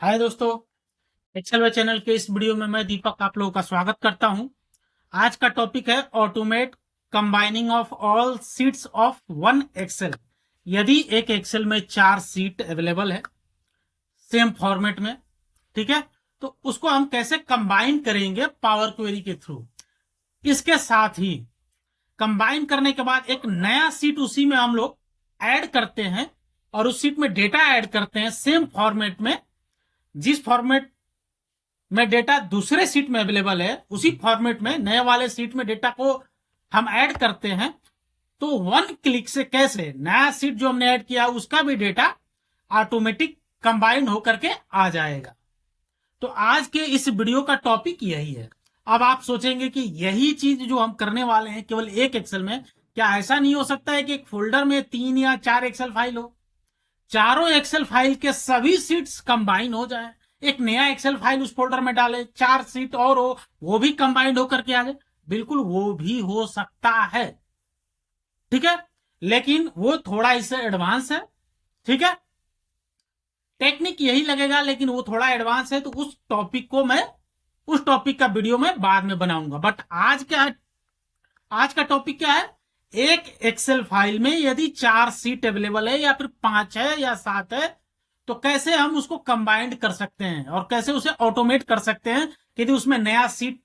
हाय दोस्तों, एक्सेल वे चैनल के इस वीडियो में मैं दीपक आप लोगों का स्वागत करता हूं। आज का टॉपिक है automate combining of all sheets of one Excel. यदि एक एक्सेल में 4 सीट अवेलेबल है सेम फॉर्मेट में, ठीक है, तो उसको हम कैसे कंबाइन करेंगे पावर क्वेरी के थ्रू। इसके साथ ही कंबाइन करने के बाद एक नया सीट उसी में हम लोग ऐड करते हैं और उस सीट में डेटा ऐड करते हैं सेम फॉर्मेट में। जिस फॉर्मेट में डेटा दूसरे सीट में अवेलेबल है उसी फॉर्मेट में नए वाले सीट में डेटा को हम ऐड करते हैं। तो वन क्लिक से कैसे नया सीट जो हमने ऐड किया उसका भी डेटा ऑटोमेटिक कंबाइन होकर के आ जाएगा। तो आज के इस वीडियो का टॉपिक यही है। अब आप सोचेंगे कि यही चीज जो हम करने वाले हैं केवल एक एक्सेल में, क्या ऐसा नहीं हो सकता है कि एक फोल्डर में 3 या 4 एक्सेल फाइल हो, चारों एक्सेल फाइल के सभी सीट्स कंबाइन हो जाए, एक नया एक्सेल फाइल उस फोल्डर में डाले, 4 सीट और हो वो भी कंबाइंड होकर के आ जाए? बिल्कुल वो भी हो सकता है, ठीक है, लेकिन वो थोड़ा इससे एडवांस है। ठीक है, टेक्निक यही लगेगा लेकिन वो थोड़ा एडवांस है, तो उस टॉपिक को मैं उस टॉपिक का वीडियो में बाद में बनाऊंगा। बट आज का टॉपिक क्या है? एक एक्सेल फाइल में यदि 4 सीट अवेलेबल है या फिर 5 है या 7 है तो कैसे हम उसको कंबाइंड कर सकते हैं और कैसे उसे ऑटोमेट कर सकते हैं कि यदि उसमें नया सीट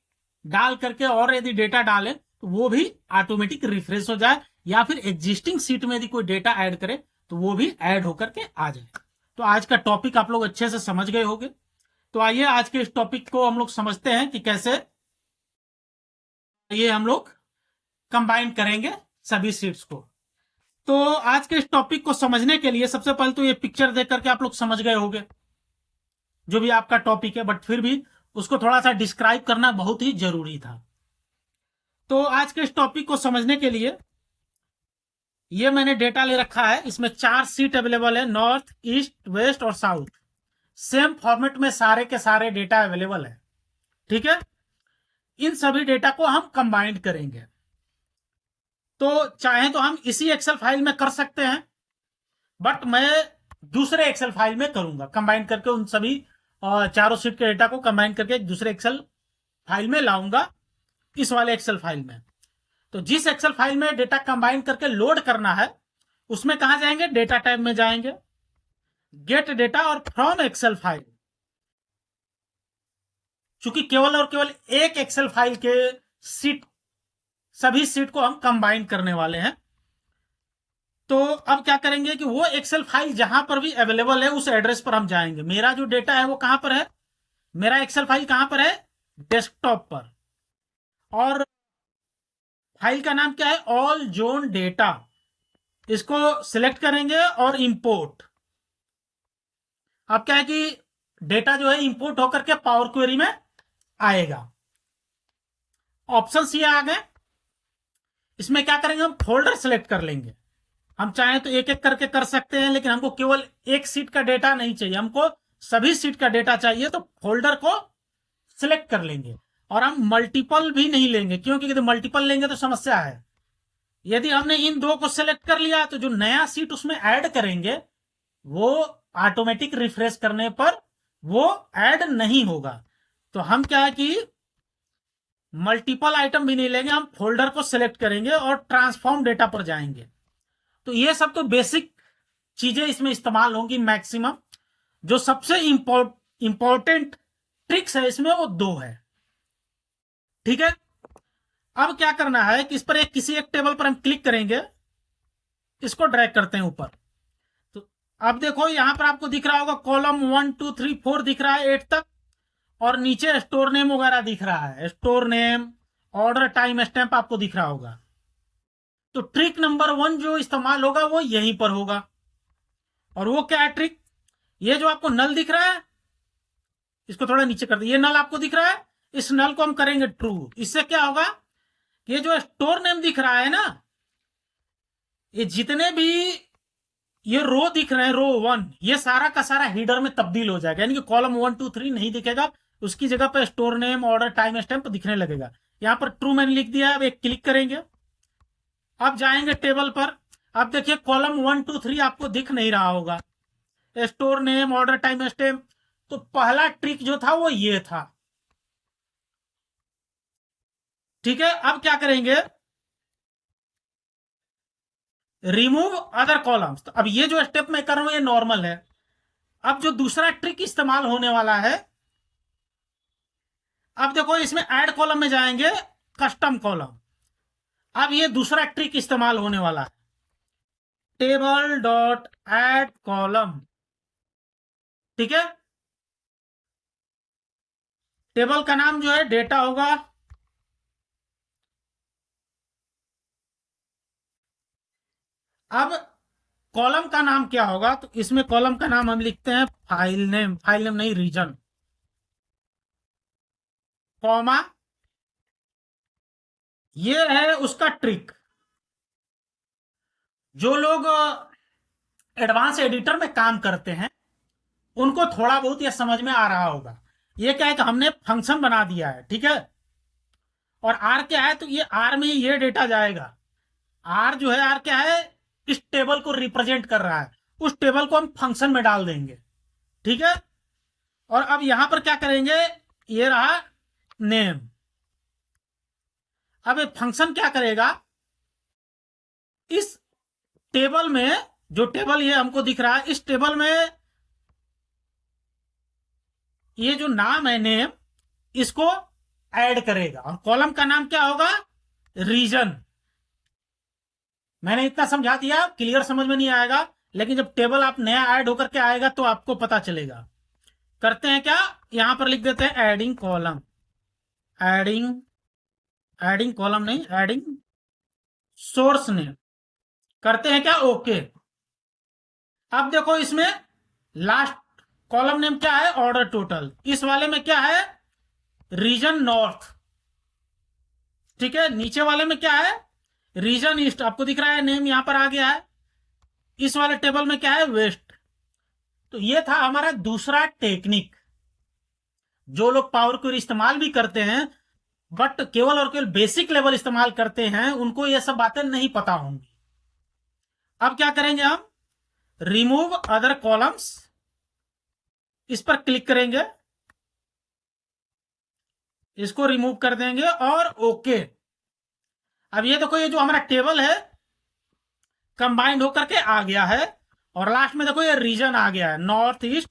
डाल करके और यदि डेटा डाले तो वो भी ऑटोमेटिक रिफ्रेश हो जाए, या फिर एग्जिस्टिंग सीट में यदि कोई डेटा ऐड करे तो वो भी ऐड होकर के आ जाए। तो आज का टॉपिक आप लोग अच्छे से समझ गए होंगे। तो आइए आज के इस टॉपिक को हम लोग समझते हैं कि कैसे ये हम लोग कंबाइन करेंगे सभी सीट्स को। तो आज के इस टॉपिक को समझने के लिए सबसे पहले तो ये पिक्चर देख करके आप लोग समझ गए होंगे जो भी आपका टॉपिक है, बट फिर भी उसको थोड़ा सा डिस्क्राइब करना बहुत ही जरूरी था। तो आज के इस टॉपिक को समझने के लिए ये मैंने डेटा ले रखा है, इसमें 4 सीट अवेलेबल है, नॉर्थ, ईस्ट, वेस्ट और साउथ। सेम फॉर्मेट में सारे के सारे डेटा अवेलेबल है, ठीक है। इन सभी डेटा को हम कंबाइंड करेंगे। तो चाहे तो हम इसी एक्सेल फाइल में कर सकते हैं, बट मैं दूसरे एक्सेल फाइल में करूंगा, कंबाइन करके उन सभी चारों सीट के डेटा को कंबाइन करके दूसरे एक्सेल फाइल में लाऊंगा, इस वाले एक्सेल फाइल में। तो जिस एक्सेल फाइल में डेटा कंबाइन करके लोड करना है उसमें कहां जाएंगे? डेटा टैब में जाएंगे, गेट डेटा और फ्रॉम एक्सेल फाइल। चूंकि केवल और केवल एक एक्सेल फाइल के सीट सभी सीट को हम कंबाइन करने वाले हैं। तो अब क्या करेंगे कि वो एक्सेल फाइल जहां पर भी अवेलेबल है उस एड्रेस पर हम जाएंगे। मेरा जो डेटा है वो कहां पर है? मेरा एक्सेल फाइल कहां पर है? डेस्कटॉप पर। और फाइल का नाम क्या है? All zone data. इसको सिलेक्ट करेंगे और इंपोर्ट। अब क्या है कि डेटा जो है इंपोर्ट होकर के पावर क्वेरी में आएगा। ऑप्शन ये आ गए। इसमें क्या करेंगे? हम फोल्डर सिलेक्ट कर लेंगे। हम चाहें तो एक एक करके कर सकते हैं, लेकिन हमको केवल एक सीट का डेटा नहीं चाहिए, हमको सभी सीट का डेटा चाहिए। तो फोल्डर को सिलेक्ट कर लेंगे और हम मल्टीपल भी नहीं लेंगे, क्योंकि यदि मल्टीपल लेंगे तो समस्या है। यदि हमने इन दो को सिलेक्ट कर लिया तो जो नया सीट उसमें ऐड करेंगे वो ऑटोमेटिक रिफ्रेश करने पर वो ऐड नहीं होगा। तो हम क्या है कि मल्टीपल आइटम भी नहीं लेंगे, हम फोल्डर को सिलेक्ट करेंगे और ट्रांसफॉर्म डेटा पर जाएंगे। तो ये सब तो बेसिक चीजें इसमें इस्तेमाल होंगी मैक्सिमम। जो सबसे इंपॉर्टेंट ट्रिक्स है इसमें वो 2 है, ठीक है। अब क्या करना है कि इस पर किसी एक टेबल पर हम क्लिक करेंगे, इसको ड्रैग करते हैं ऊपर। तो अब देखो यहां पर आपको दिख रहा होगा कॉलम 1 2 3 4 दिख रहा है 8 तक, और नीचे स्टोर नेम वगैरह दिख रहा है, store name, order, time stamp आपको दिख रहा होगा। तो ट्रिक नंबर 1 जो इस्तेमाल होगा वो यहीं पर होगा। और वो क्या है ट्रिक? ये जो आपको नल दिख रहा है इसको थोड़ा नीचे कर दे, ये नल आपको दिख रहा है, इस नल को हम करेंगे ट्रू। इससे क्या होगा? ये जो स्टोर नेम दिख रहा है ना, ये जितने भी ये रो दिख रहे हैं, रो 1, ये सारा का सारा हीडर में तब्दील हो जाएगा, यानी कि कॉलम 1 2 3 नहीं दिखेगा, उसकी जगह पर store name, order, time stamp दिखने लगेगा। यहां पर ट्रू मैंने लिख दिया है। अब एक क्लिक करेंगे, अब जाएंगे टेबल पर। अब देखिए कॉलम 1 2 3 आपको दिख नहीं रहा होगा, store name, order, time stamp तो पहला ट्रिक जो था वो ये था। ठीक है, अब क्या करेंगे, रिमूव अदर कॉलम्स। तो अब ये जो स्टेप मैं कर रहा हूं ये नॉर्मल है। अब जो दूसरा ट्रिक इस्तेमाल होने वाला है, अब देखो इसमें ऐड कॉलम में जाएंगे, कस्टम कॉलम। अब ये दूसरा ट्रिक इस्तेमाल होने वाला है, टेबल डॉट ऐड कॉलम। ठीक है, टेबल का नाम जो है डेटा होगा। अब कॉलम का नाम क्या होगा, तो इसमें कॉलम का नाम हम लिखते हैं फाइल नेम नहीं, रीजन, कॉमा, ये है उसका ट्रिक। जो लोग एडवांस एडिटर में काम करते हैं उनको थोड़ा बहुत यह समझ में आ रहा होगा। ये क्या है कि हमने फंक्शन बना दिया है, ठीक है, और आर क्या है, तो ये आर में ये डेटा जाएगा। आर जो है, आर क्या है, इस टेबल को रिप्रेजेंट कर रहा है, उस टेबल को हम फंक्शन में डाल देंगे। ठीक है, और अब यहां पर क्या करेंगे, ये रहा नेम। अब ये फंक्शन क्या करेगा, इस टेबल में, जो टेबल ये हमको दिख रहा है, इस टेबल में ये जो नाम है नेम, इसको ऐड करेगा। और कॉलम का नाम क्या होगा, रीजन। मैंने इतना समझा दिया, क्लियर समझ में नहीं आएगा, लेकिन जब टेबल आप नया ऐड होकर के आएगा तो आपको पता चलेगा। करते हैं क्या, यहां पर लिख देते हैं एडिंग कॉलम, एडिंग कॉलम नहीं, एडिंग सोर्स नेम। करते हैं क्या, ओके। अब देखो इसमें लास्ट कॉलम नेम क्या है, ऑर्डर टोटल। इस वाले में क्या है, रीजन नॉर्थ। ठीक है, नीचे वाले में क्या है, रीजन ईस्ट। आपको दिख रहा है नेम यहां पर आ गया है। इस वाले टेबल में क्या है, वेस्ट। तो ये था हमारा दूसरा टेक्निक। जो लोग पावर क्वेरी इस्तेमाल भी करते हैं बट केवल और केवल बेसिक लेवल इस्तेमाल करते हैं, उनको ये सब बातें नहीं पता होंगी। अब क्या करेंगे हम, रिमूव अदर कॉलम्स, इस पर क्लिक करेंगे, इसको रिमूव कर देंगे और ओके। अब ये देखो, ये जो हमारा टेबल है कंबाइंड होकर के आ गया है, और लास्ट में देखो ये रीजन आ गया है, north east,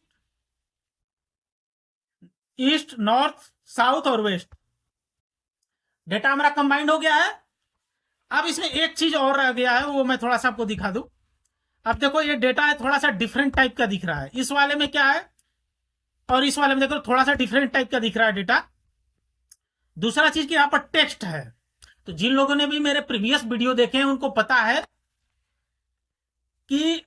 east north south और वेस्ट। डेटा हमारा कंबाइंड हो गया है। अब इसमें एक चीज और रह गया है, वो मैं थोड़ा सा आपको दिखा दूं। अब देखो ये डेटा है थोड़ा सा डिफरेंट टाइप का दिख रहा है। इस वाले में क्या है और इस वाले में देखो थोड़ा सा डिफरेंट टाइप का दिख रहा है डेटा। दूसरा चीज कि यहां पर टेक्स्ट है। तो जिन लोगों ने भी मेरे प्रीवियस वीडियो देखे हैं उनको पता है कि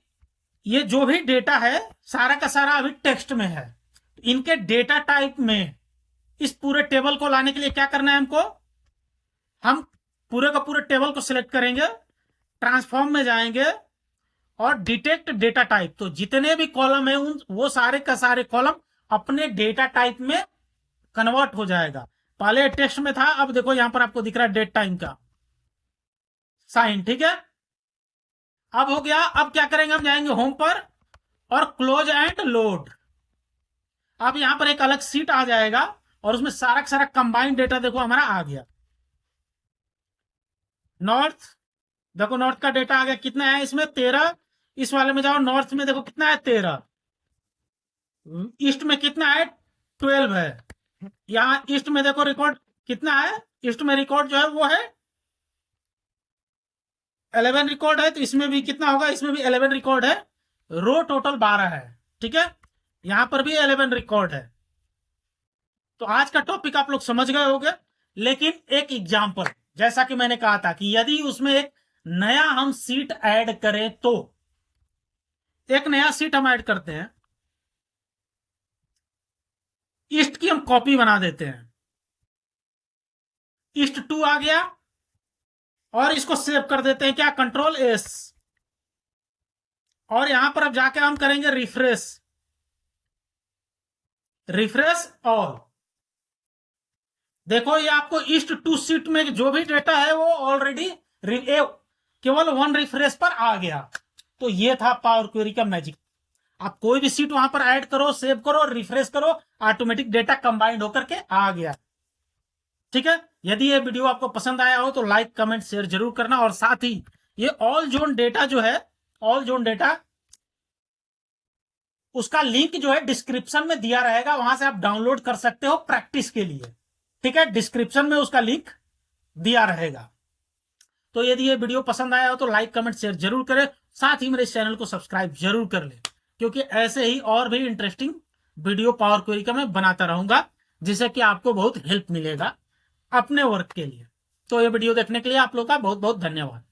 ये जो भी डेटा है सारा का सारा अभी टेक्स्ट में है। इनके डेटा टाइप में इस पूरे टेबल को लाने के लिए क्या करना है हमको, हम पूरे का पूरे टेबल को सिलेक्ट करेंगे, ट्रांसफॉर्म में जाएंगे और डिटेक्ट डेटा टाइप। तो जितने भी कॉलम है उन वो सारे का सारे कॉलम अपने डेटा टाइप में कन्वर्ट हो जाएगा। पहले टेक्स्ट में था, अब देखो यहां पर आपको दिख रहा है डेट टाइम का साइन। ठीक है, अब हो गया। अब क्या करेंगे, हम जाएंगे होम पर और क्लोज एंड लोड। अब यहां पर एक अलग सीट आ जाएगा और उसमें सारा का सारा कंबाइंड डेटा देखो हमारा आ गया। नॉर्थ, देखो नॉर्थ का डेटा आ गया, कितना है इसमें 13। इस वाले में जाओ, नॉर्थ में देखो कितना है 13। ईस्ट में कितना है 12 है। यहां ईस्ट में देखो रिकॉर्ड कितना है, ईस्ट में रिकॉर्ड जो है वो है 11 रिकॉर्ड है। तो इसमें भी कितना होगा, इसमें भी 11 रिकॉर्ड है। रो टोटल 12 है। ठीक है, यहां पर भी 11 रिकॉर्ड है। तो आज का टॉपिक आप लोग समझ गए होंगे, लेकिन एक एग्जांपल, जैसा कि मैंने कहा था कि यदि उसमें एक नया हम सीट ऐड करें, तो एक नया सीट हम ऐड करते हैं, ईस्ट की हम कॉपी बना देते हैं, ईस्ट 2 आ गया और इसको सेव कर देते हैं क्या, कंट्रोल एस। और यहां पर अब जाके हम करेंगे रिफ्रेश, रिफ्रेश ऑल। देखो ये आपको ईस्ट 2 सीट में जो भी डेटा है वो ऑलरेडी केवल 1 रिफ्रेश पर आ गया। तो ये था पावर क्वेरी का मैजिक। आप कोई भी सीट वहां पर ऐड करो, सेव करो, रिफ्रेश करो, ऑटोमेटिक डेटा कंबाइंड होकर के आ गया। ठीक है, यदि ये वीडियो आपको पसंद आया हो तो लाइक कमेंट शेयर जरूर करना, और साथ ही ये ऑल जोन डेटा जो है, ऑल जोन डेटा, उसका लिंक जो है डिस्क्रिप्शन में दिया रहेगा, वहां से आप डाउनलोड कर सकते हो प्रैक्टिस के लिए। ठीक है, डिस्क्रिप्शन में उसका लिंक दिया रहेगा। तो यदि ये वीडियो पसंद आया हो तो लाइक कमेंट शेयर जरूर करें, साथ ही मेरे इस चैनल को सब्सक्राइब जरूर कर लें, क्योंकि ऐसे ही और भी इंटरेस्टिंग वीडियो पावर क्वेरी का मैं बनाता रहूंगा, जिससे कि आपको बहुत हेल्प मिलेगा अपने वर्क के लिए। तो ये वीडियो देखने के लिए आप लोग का बहुत बहुत धन्यवाद।